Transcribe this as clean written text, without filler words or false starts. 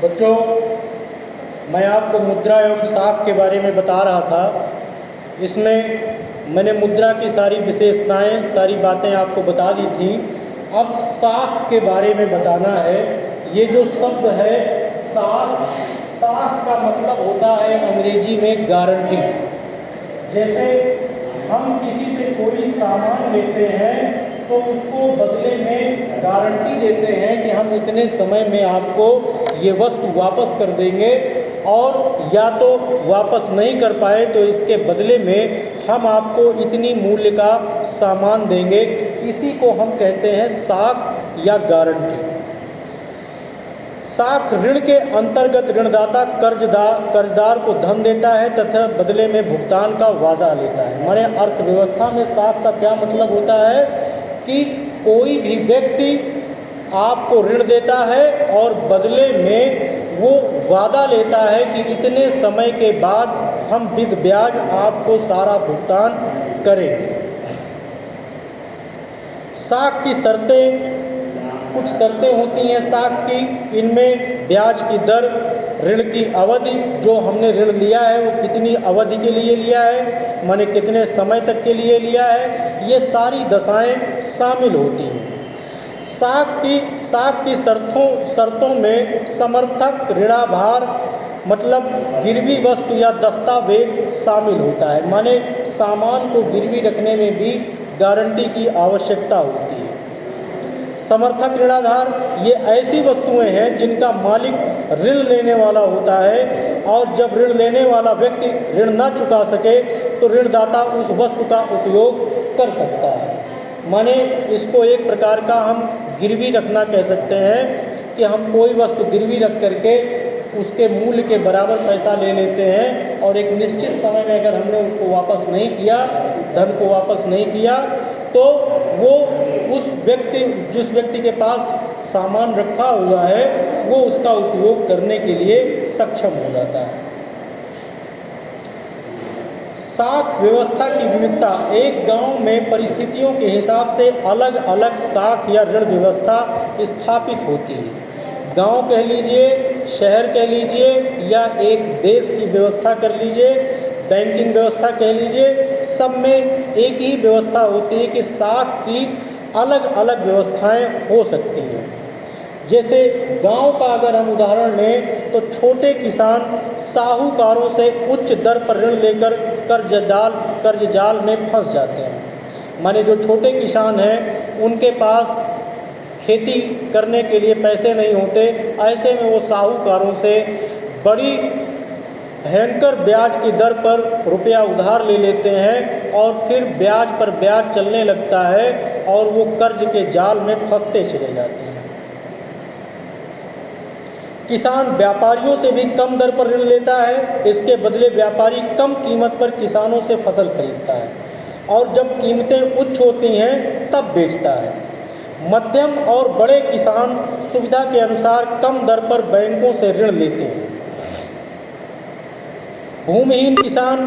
बच्चों, मैं आपको मुद्रा एवं साख के बारे में बता रहा था। इसमें मैंने मुद्रा की सारी विशेषताएं, सारी बातें आपको बता दी थी। अब साख के बारे में बताना है। ये जो शब्द है साख, साख का मतलब होता है अंग्रेजी में गारंटी। जैसे हम किसी से कोई सामान लेते हैं तो उसको बदले में गारंटी देते हैं कि हम इतने समय में आपको ये वस्तु वापस कर देंगे, और या तो वापस नहीं कर पाए तो इसके बदले में हम आपको इतनी मूल्य का सामान देंगे। इसी को हम कहते हैं साख या गारंटी। साख ऋण के अंतर्गत ऋणदाता कर्जदार को धन देता है तथा बदले में भुगतान का वादा लेता है। हमारे अर्थव्यवस्था में साख का क्या मतलब होता है कि कोई भी व्यक्ति आपको ऋण देता है और बदले में वो वादा लेता है कि इतने समय के बाद हम विद ब्याज आपको सारा भुगतान करेंगे। साख की शर्तें, कुछ शर्तें होती हैं साख की। इनमें ब्याज की दर, ऋण की अवधि, जो हमने ऋण लिया है वो कितनी अवधि के लिए लिया है, माने कितने समय तक के लिए लिया है, ये सारी दशाएं शामिल होती हैं। साख की शर्तों में समर्थक ऋणाभार मतलब गिरवी वस्तु या दस्तावेज शामिल होता है। माने सामान को गिरवी रखने में भी गारंटी की आवश्यकता होती है। समर्थक ऋणाधार ये ऐसी वस्तुएं हैं जिनका मालिक ऋण लेने वाला होता है, और जब ऋण लेने वाला व्यक्ति ऋण न चुका सके तो ऋणदाता उस वस्तु का उपयोग कर सकता है। माने इसको एक प्रकार का हम गिरवी रखना कह सकते हैं कि हम कोई वस्तु गिरवी रख करके उसके मूल्य के बराबर पैसा ले लेते हैं, और एक निश्चित समय में अगर हमने उसको वापस नहीं किया, धन को वापस नहीं किया, तो वो जिस व्यक्ति के पास सामान रखा हुआ है वो उसका उपयोग करने के लिए सक्षम हो जाता है। साख व्यवस्था की विविधता। एक गांव में परिस्थितियों के हिसाब से अलग अलग साख या ऋण व्यवस्था स्थापित होती है। गांव कह लीजिए, शहर कह लीजिए, या एक देश की व्यवस्था कर लीजिए, बैंकिंग व्यवस्था कह लीजिए, सब में एक ही व्यवस्था होती है कि साख की अलग अलग व्यवस्थाएं हो सकती हैं। जैसे गांव का अगर हम उदाहरण लें तो छोटे किसान साहूकारों से उच्च दर पर ऋण लेकर कर्ज जाल में फंस जाते हैं। माने जो छोटे किसान हैं उनके पास खेती करने के लिए पैसे नहीं होते, ऐसे में वो साहूकारों से बड़ी भयंकर ब्याज की दर पर रुपया उधार ले लेते हैं, और फिर ब्याज पर ब्याज चलने लगता है और वो कर्ज के जाल में फंसते चले जाते हैं। किसान व्यापारियों से भी कम दर पर ऋण लेता है, इसके बदले व्यापारी कम कीमत पर किसानों से फसल खरीदता है, और जब कीमतें उच्च होती हैं तब बेचता है। मध्यम और बड़े किसान सुविधा के अनुसार कम दर पर बैंकों से ऋण लेते हैं। भूमिहीन किसान